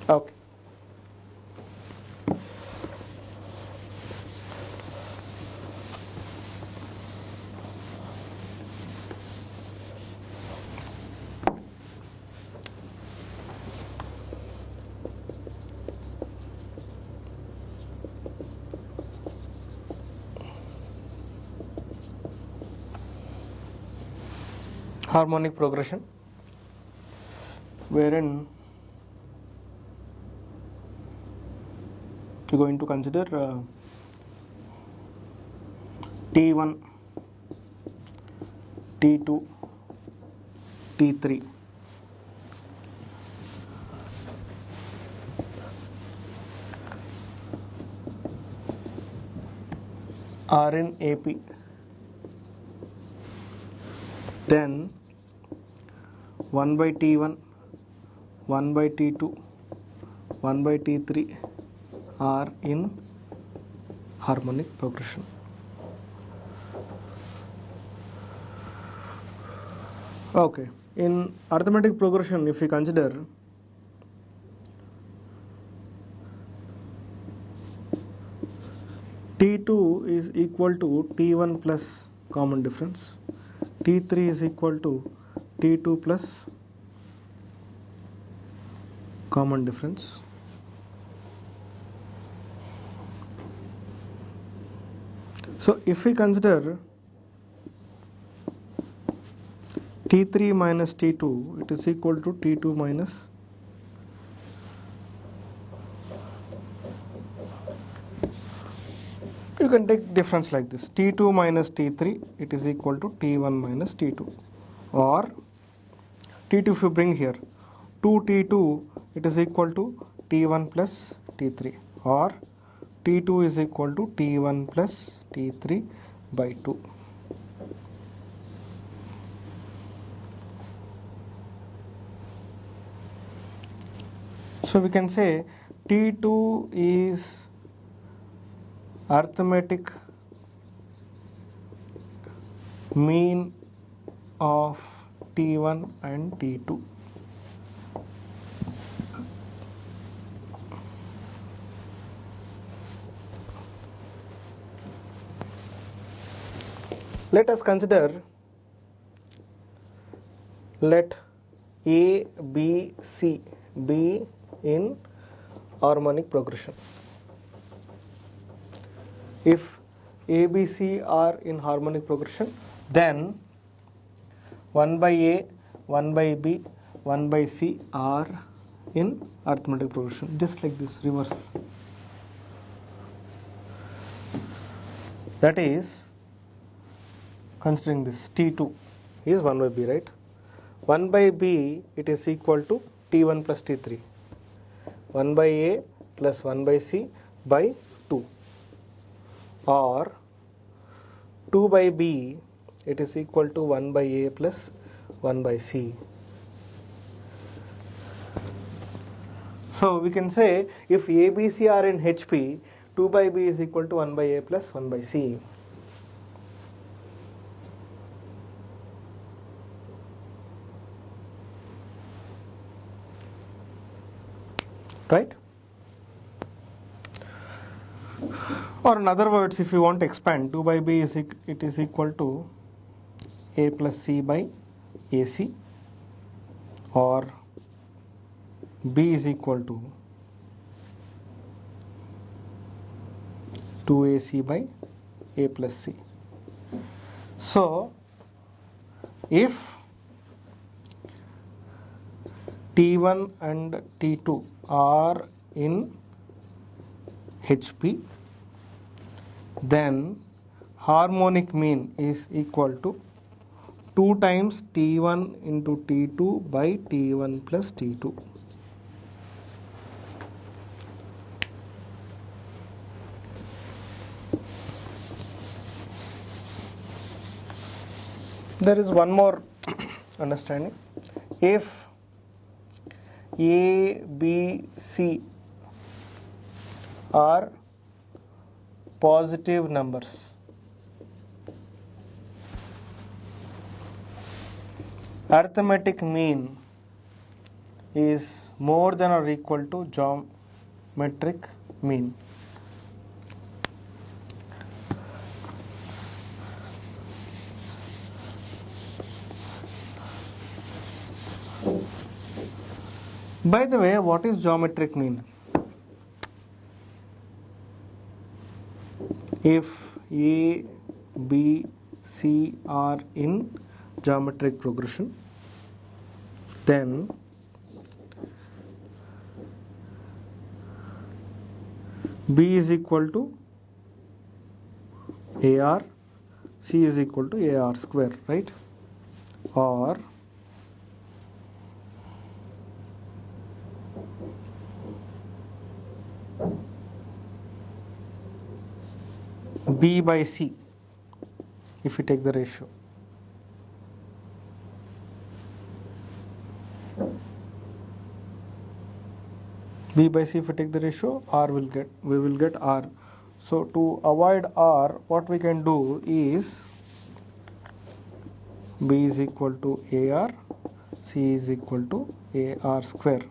Okay. Harmonic progression, wherein you're going to consider T1, T2, T3. Are in AP. Then 1 by T1, 1 by T2, 1 by T3 are in harmonic progression. Okay, in arithmetic progression, if we consider T2 is equal to T1 plus common difference, T3 is equal to T2 plus common difference. So if we consider T3 minus T2, it is equal to T2 minus you can take difference like this, T2 minus T3, it is equal to T1 minus T2, or T2 if you bring here 2T2, it is equal to T1 plus T3, or T2 is equal to T1 plus T3 by 2. So we can say T2 is arithmetic mean of T1 and T2. Let us consider, let A, B, C be in harmonic progression. If A, B, C are in harmonic progression, then 1 by A, 1 by B, 1 by C are in arithmetic progression, just like this, reverse. That is, considering this T2 is 1 by B, right? 1 by B, it is equal to T1 plus T3. 1 by A plus 1 by C by 2. Or 2 by B, it is equal to 1 by A plus 1 by C. So we can say if A, B, C are in HP, 2 by B is equal to 1 by A plus 1 by C. Right? Or in other words, if you want to expand, 2 by B is it is equal to A plus C by AC, or B is equal to 2AC by A plus C. So if T1 and T2 are in HP, then harmonic mean is equal to 2 times T1 into T2 by T1 plus T2. There is one more understanding. If A, B, C are positive numbers, arithmetic mean is more than or equal to geometric mean. By the way, what is geometric mean? If A, B, C are in geometric progression, then B is equal to AR, C is equal to AR square, right? Or B by C, if you take the ratio. B by C, if we take the ratio, we will get R. So to avoid R, what we can do is B is equal to AR, C is equal to AR square.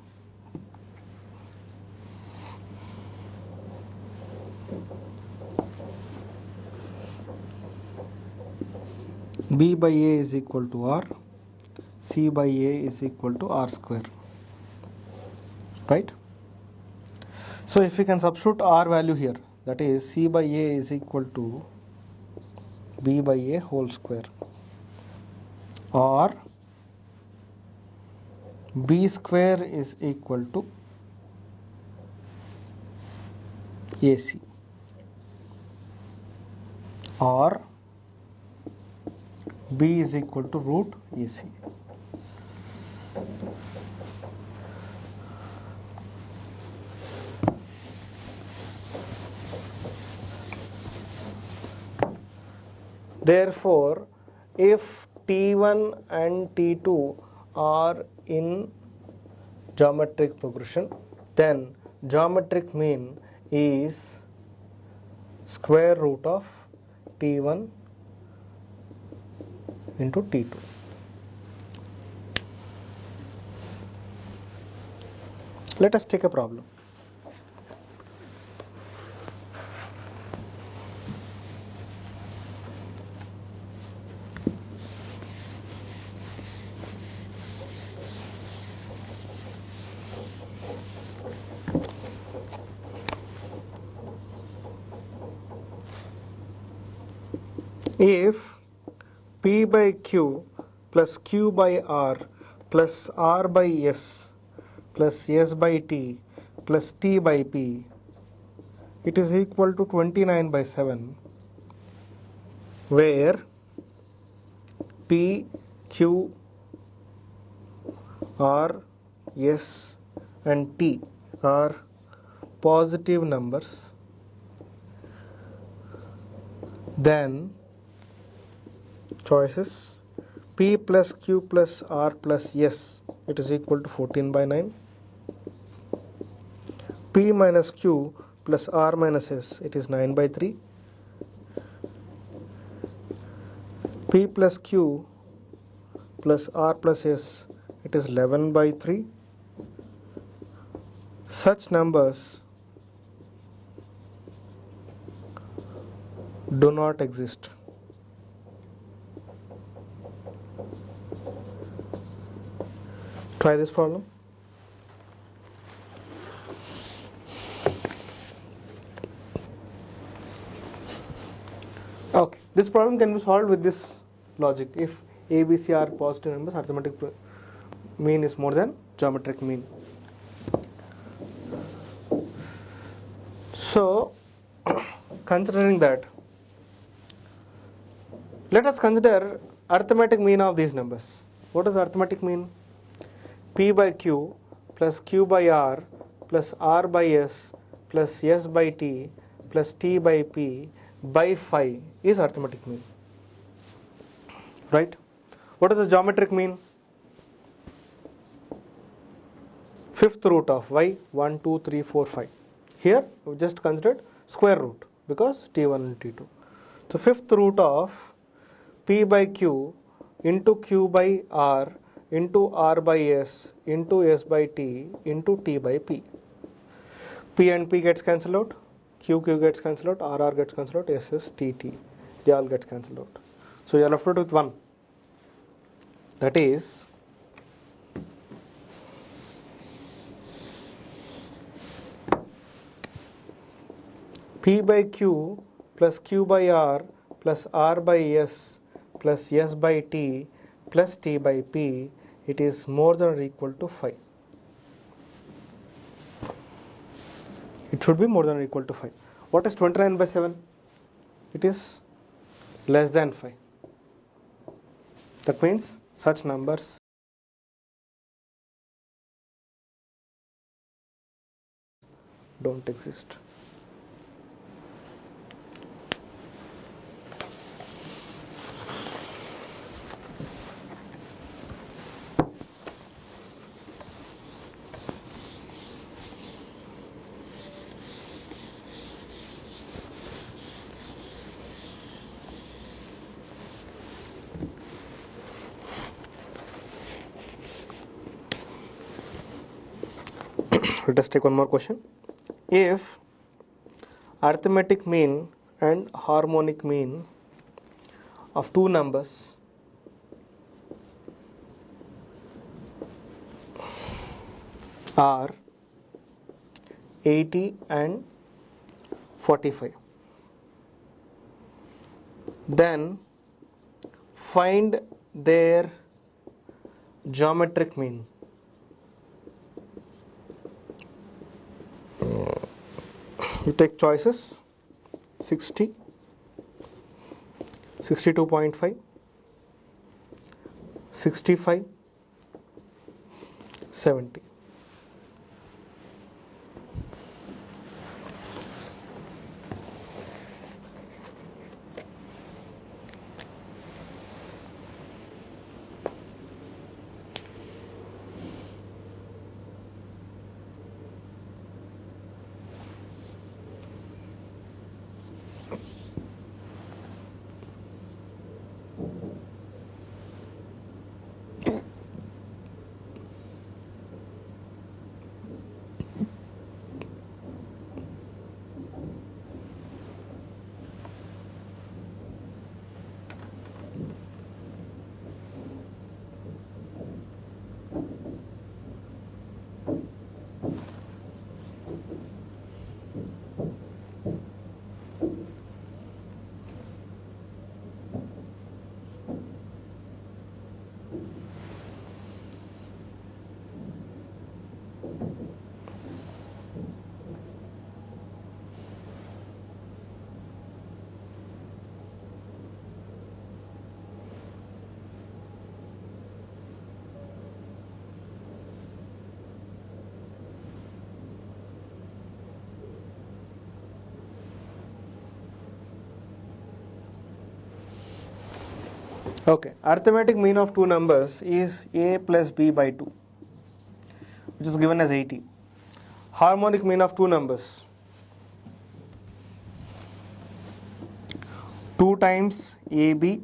B by A is equal to R, C by A is equal to R square, right? So if we can substitute R value here, that is C by A is equal to B by A whole square, or B square is equal to AC, or B is equal to root AC. Therefore, if T1 and T2 are in geometric progression, then geometric mean is square root of T1 into T2. Let us take a problem. If P by Q plus Q by R plus R by S plus S by T plus T by P, it is equal to 29 by 7, where P, Q, R, S and T are positive numbers, then choices P plus Q plus R plus S, it is equal to 14 by 9. P minus Q plus R minus S, it is 9 by 3. P plus Q plus R plus S, it is 11 by 3. Such numbers do not exist. Try this problem. Okay, this problem can be solved with this logic. If A, B, C are positive numbers, arithmetic mean is more than geometric mean. So, considering that, let us consider arithmetic mean of these numbers. What is arithmetic mean? P by Q plus Q by R plus R by S plus S by T plus T by P by 5 is arithmetic mean, right? What is the geometric mean? Fifth root of y, 1, 2, 3, 4, 5. Here we just considered square root because T1 and T2. So fifth root of P by Q into Q by R into R by S into S by T into T by P. P and P gets cancelled out, Q gets cancelled out, R gets cancelled out, S T T, they all get cancelled out. So you are left with 1. That is P by Q plus Q by R plus R by S plus S by T plus T by P, it is more than or equal to 5. It should be more than or equal to 5. What is 29 by 7? It is less than 5. That means such numbers don't exist. Let us take one more question. If arithmetic mean and harmonic mean of two numbers are 80 and 45, then find their geometric mean. You take choices: 60, 62.5, 65, 70. Okay, arithmetic mean of two numbers is a plus b by 2, which is given as 80. Harmonic mean of two numbers, 2 times ab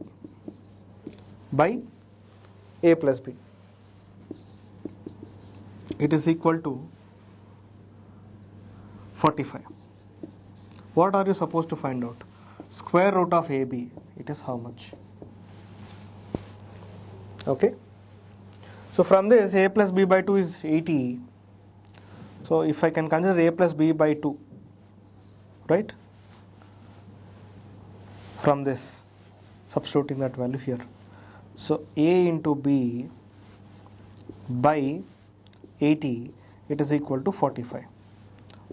by a plus b. It is equal to 45. What are you supposed to find out? Square root of ab, it is how much? Okay, so from this a plus b by 2 is 80. So if I can consider a plus b by 2, right, from this, substituting that value here, so a into b by 80, it is equal to 45,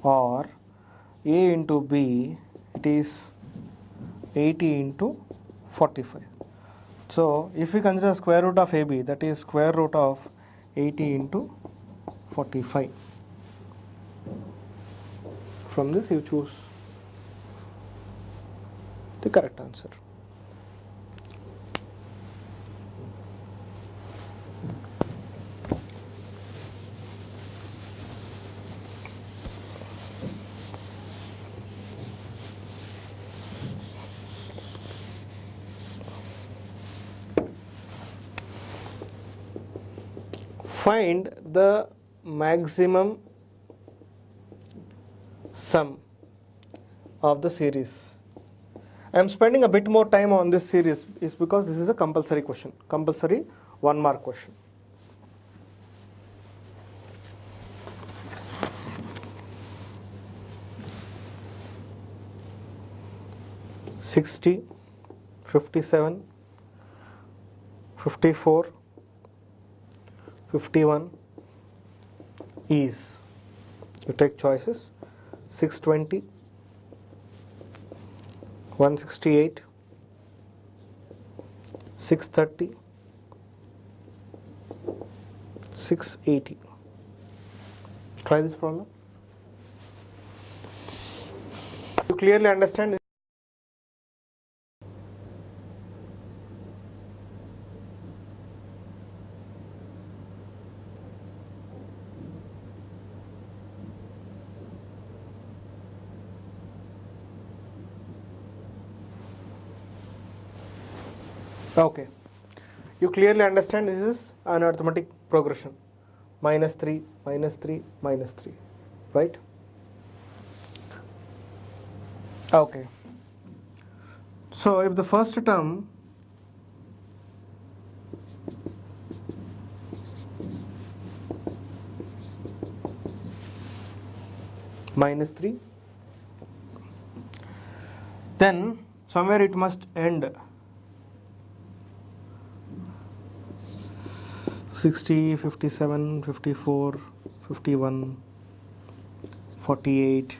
or a into b, it is 80 into 45. So if we consider square root of ab, that is square root of 80 into 45. From this you choose the correct answer. find the maximum sum of the series. I am spending a bit more time on this series is because this is a compulsory question, compulsory 1 mark question. $60, $57, $54, $51 is, you take choices, $620, $168, $630, $680. Try this problem. You clearly understand this? Okay, you clearly understand this is an arithmetic progression, minus 3, minus 3, minus 3, right? Okay, so if the first term minus 3, then somewhere it must end 60, 57, 54, 51, 48.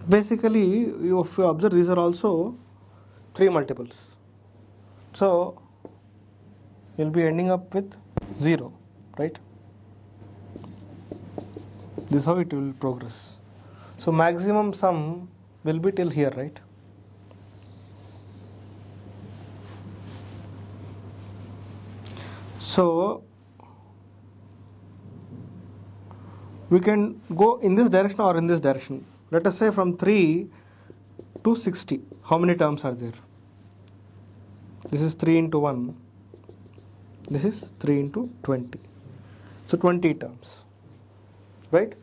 Basically, if you observe, these are also 3 multiples. So, you'll be ending up with 0, right? This is how it will progress. So, maximum sum will be till here, right? So, we can go in this direction or in this direction. Let us say from 3 to 60. How many terms are there? This is 3 into 1. This is 3 into 20. So 20 terms. Right?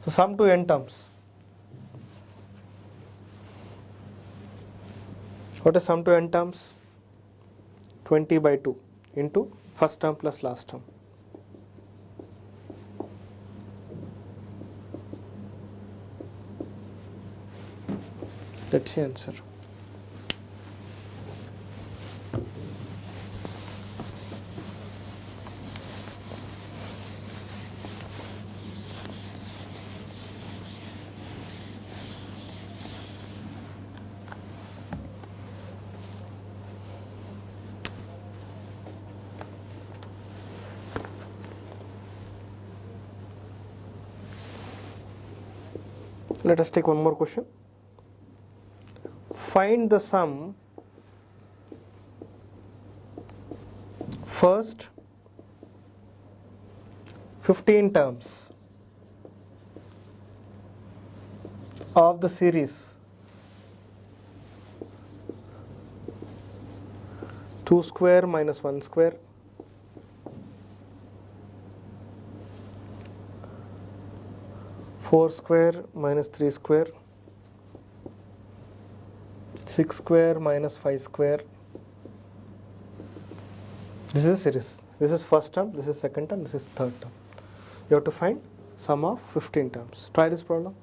So sum to n terms. What is sum to n terms? 20 by 2 into first term plus last term. That's the answer. Let us take one more question. Find the sum first 15 terms of the series 2 square minus 1 square, 4 square minus 3 square, 6 square minus 5 square. This is a series. This is first term, this is second term, this is third term. You have to find sum of 15 terms. Try this problem.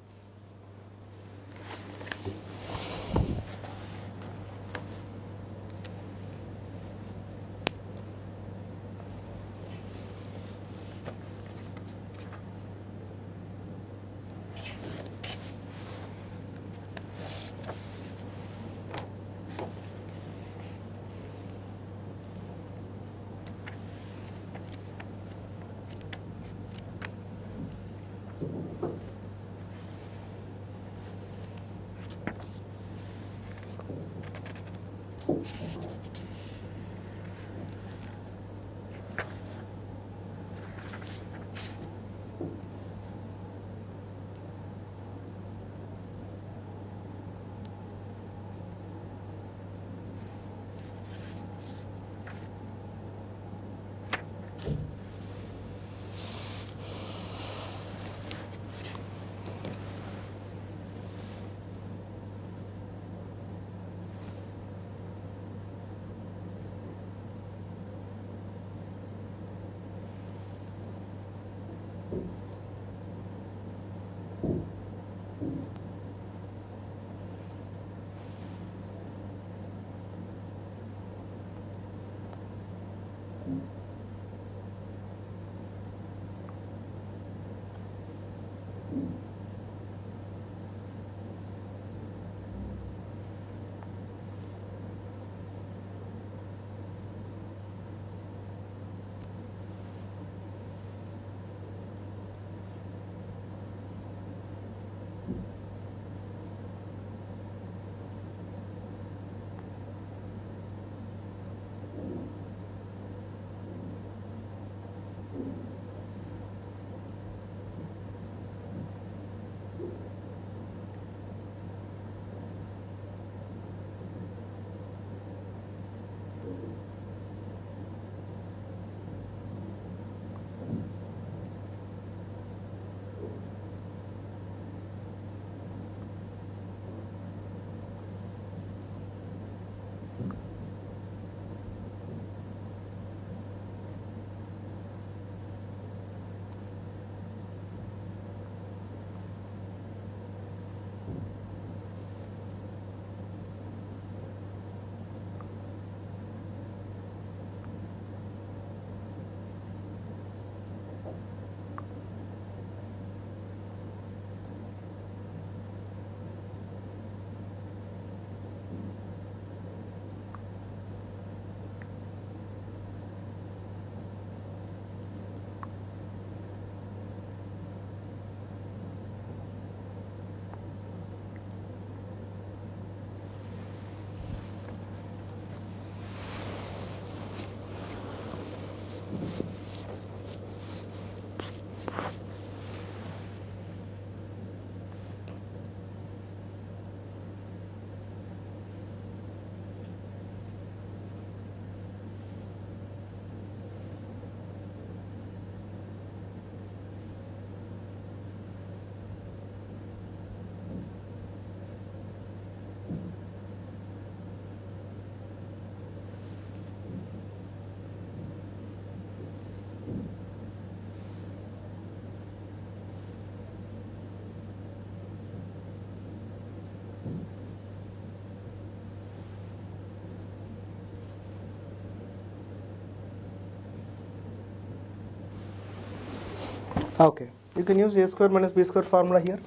Okay, you can use a square minus b square formula here.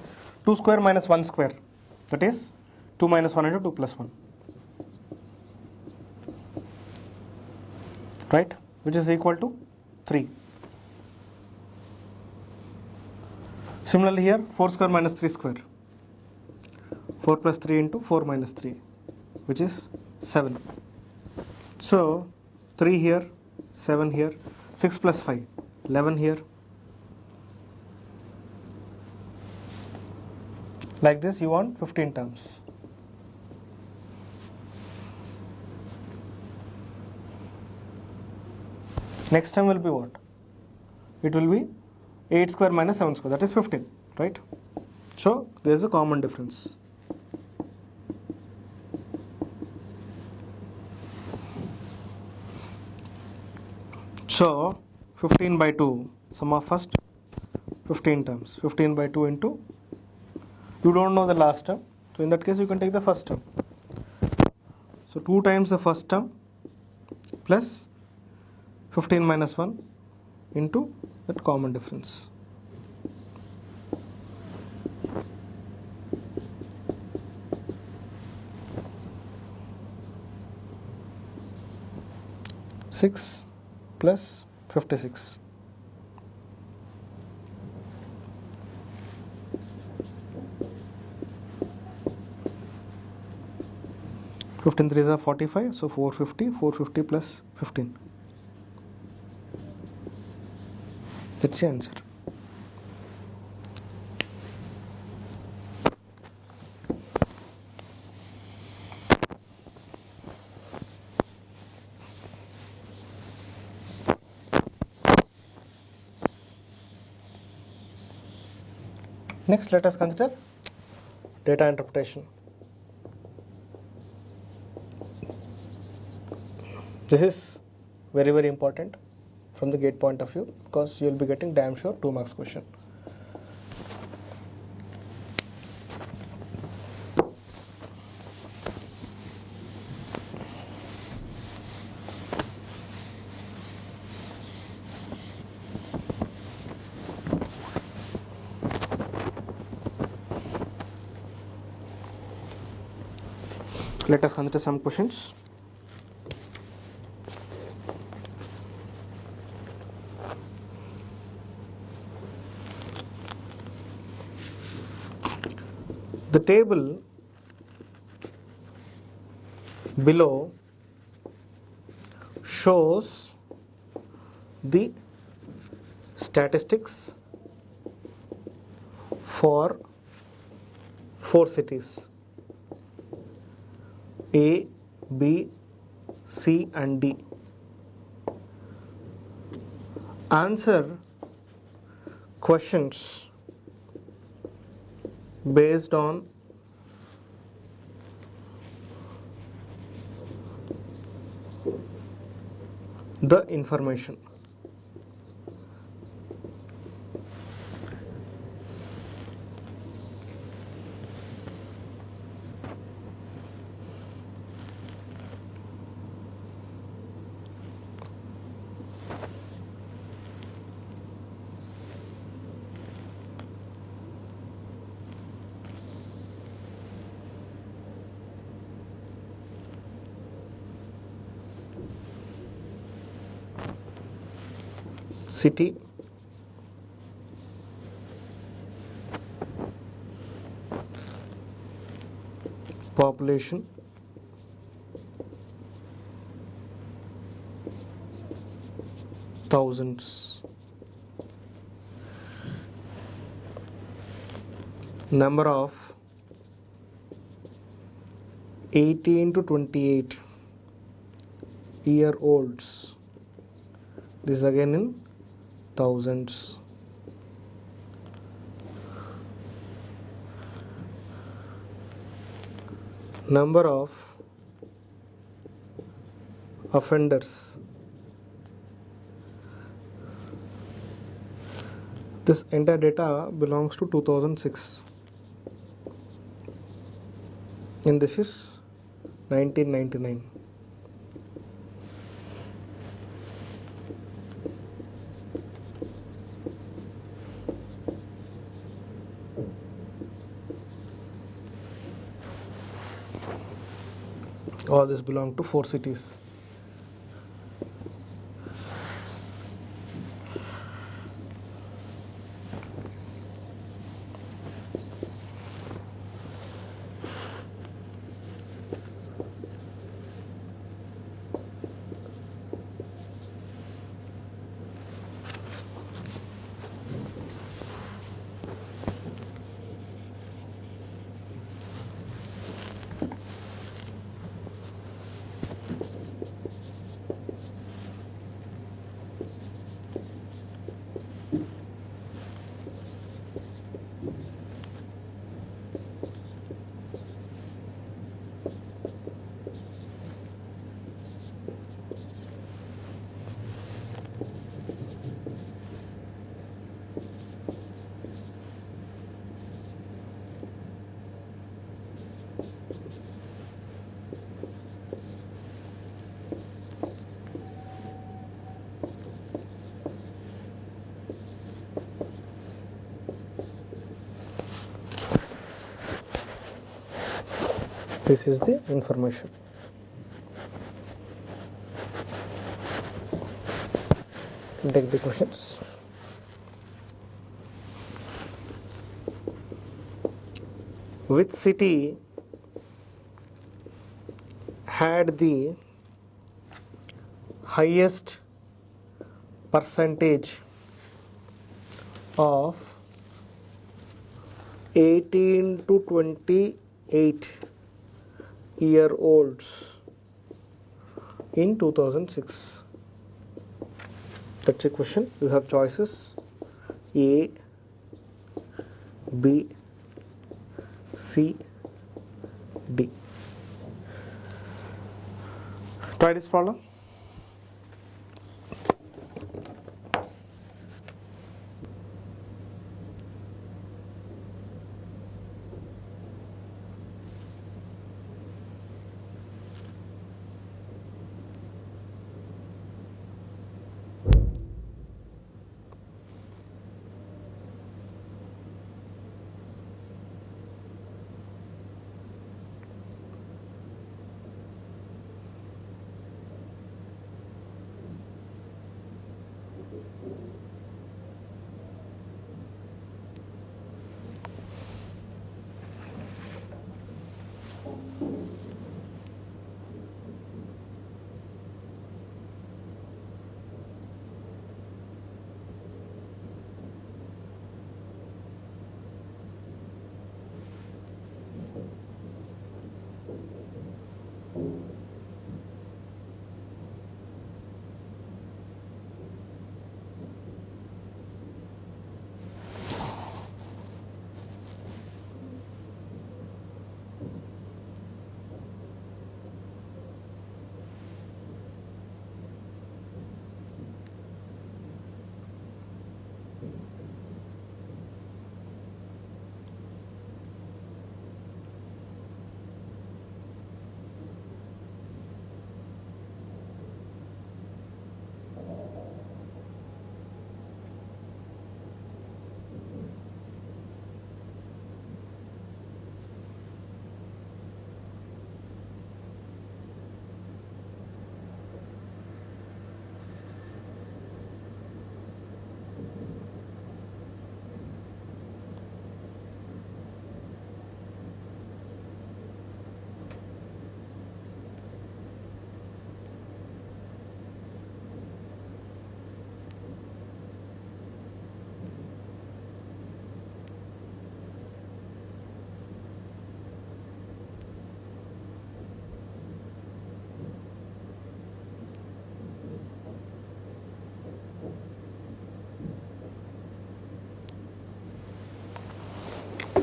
2 square minus 1 square, that is 2 minus 1 into 2 plus 1, right, which is equal to 3. Similarly here, 4 square minus 3 square, 4 plus 3 into 4 minus 3, which is 7. So 3 here, 7 here, 6 plus 5, 11 here. Like this you want 15 terms. Next term will be what? It will be 8 square minus 7 square, that is 15, right? So there is a common difference. So 15 by 2, sum of first 15 terms, 15 by 2 into, you don't know the last term, so in that case you can take the first term. So 2 times the first term plus 15 minus 1 into that common difference. Six plus 56. 15 3s are 45, so 450 plus 15. That's the answer. Next, let us consider data interpretation. This is very, very important from the gate point of view, because you will be getting damn sure 2 marks question. Let us consider some questions. The table below shows the statistics for 4 cities A, B, C and D. Answer questions based on the information. City, population, thousands, number of 18 to 28 year olds, this again in thousands. Number of offenders, this entire data belongs to 2006 and this is 1999. All this belong to 4 cities. This is the information. Take the questions. Which city had the highest percentage of 18 to 28-year-olds in 2006? That's a question. You have choices A, B, C, D. Try this problem.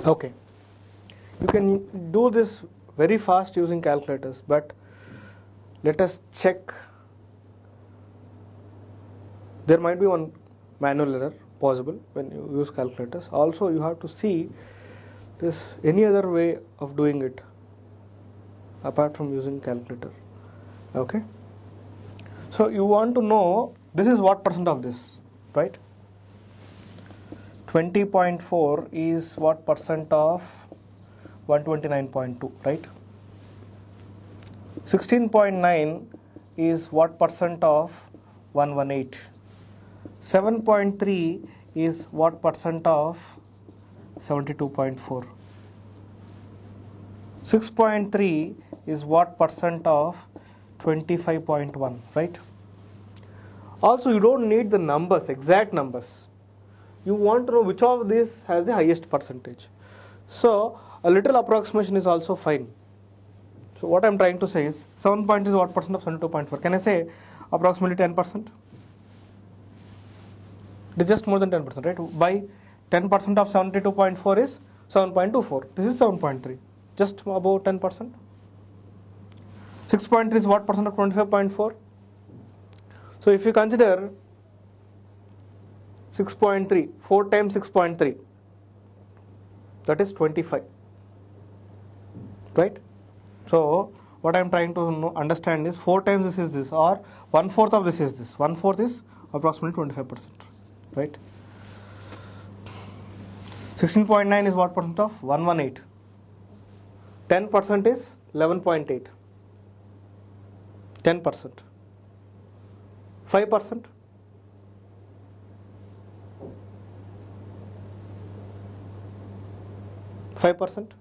Okay, you can do this very fast using calculators, but let us check. There might be one manual error possible when you use calculators. Also, you have to see this any other way of doing it apart from using calculator. Okay, so you want to know this is what percent of this, right? 20.4 is what percent of 129.2, right? 16.9 is what percent of 118? 7.3 is what percent of 72.4? 6.3 is what percent of 25.1, right? Also, you don't need the numbers, exact numbers. You want to know which of these has the highest percentage. So, a little approximation is also fine. So, what I am trying to say is 7 point is what percent of 72.4? Can I say approximately 10%? It is just more than 10%, right? By 10% of 72.4 is 7.24. This is 7.3, just above 10%. 6.3 is what percent of 25.4? So if you consider 6.3, 4 times 6.3, that is 25, right? So what I am trying to understand is 4 times this is this, or 1/4 of this is this. 1/4 is approximately 25%, right? 16.9 is what percent of 118? 10% is 11.8. 10%. 5%. 5%.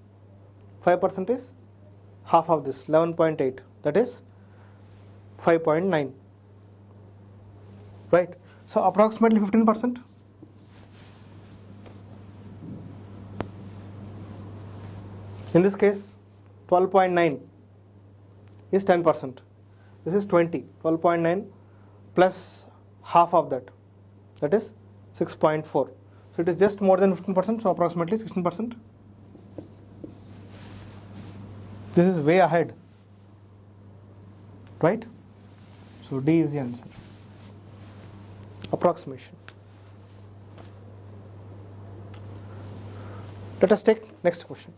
5% is half of this, 11.8. That is 5.9. Right? So approximately 15%. In this case, 12.9 is 10%. This is 20. 12.9 plus half of that. That is 6.4. So it is just more than 15%. So approximately 16%. This is way ahead. Right? So D is the answer. Approximation. Let us take next question.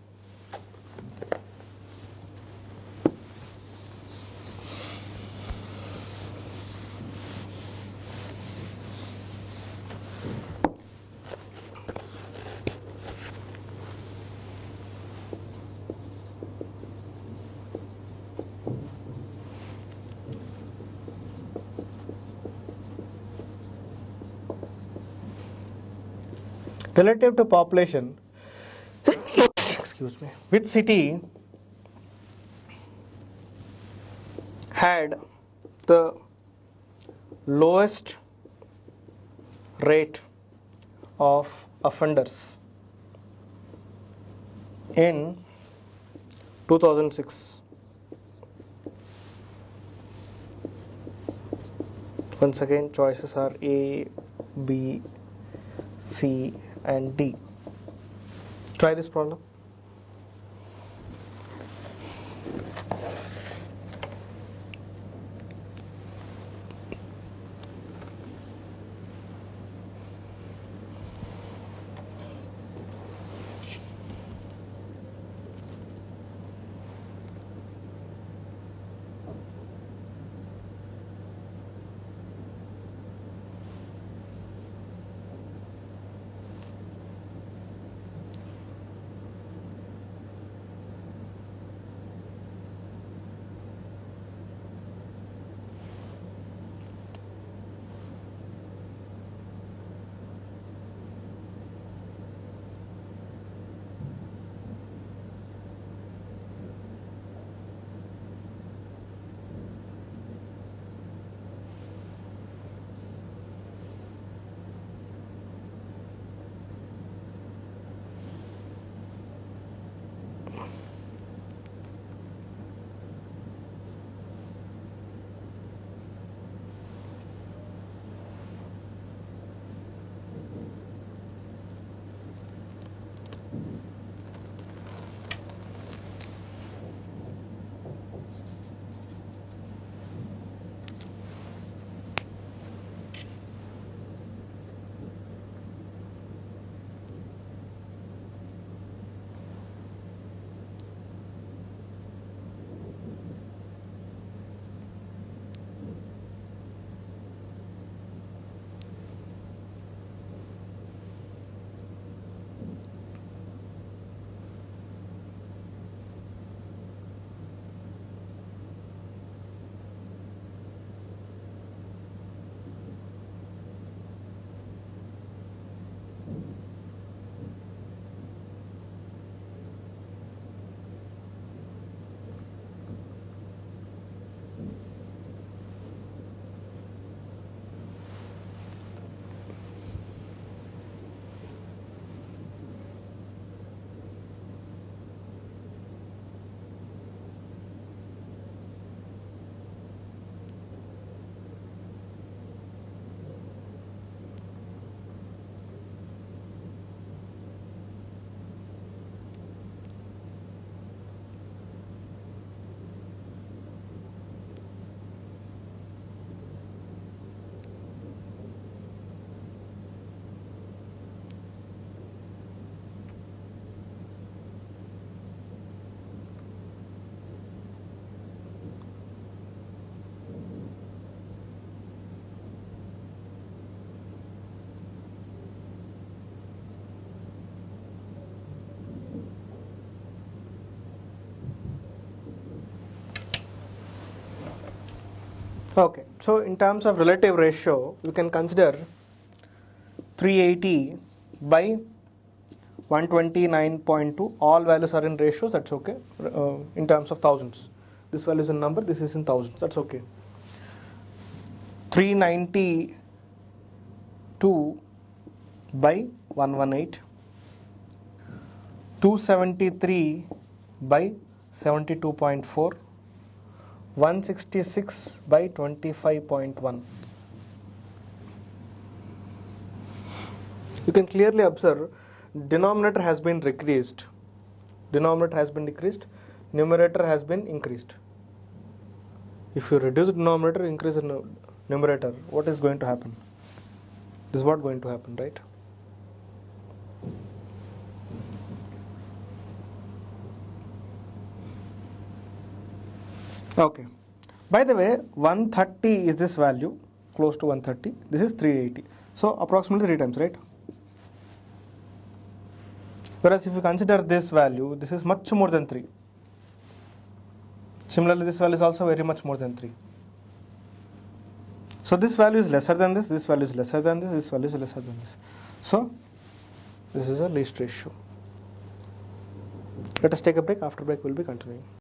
Relative to population, excuse me, which city had the lowest rate of offenders in 2006? Once again, choices are A, B, C and D. Try this problem. Okay, so in terms of relative ratio, we can consider 380 by 129.2. All values are in ratios, that's okay. In terms of thousands, this value is in number, this is in thousands, that's okay. 392 by 118, 273 by 72.4, 166 by 25.1. You can clearly observe denominator has been decreased, numerator has been increased. If you reduce the denominator, increase the numerator, what is going to happen? This is what going to happen, right? Okay. By the way, 130 is this value, close to 130. This is 380. So approximately 3 times, right? Whereas if you consider this value, this is much more than 3. Similarly, this value is also very much more than 3. So this value is lesser than this value is lesser than this value is lesser than this. So this is a least ratio. Let us take a break. After break, we will be continuing.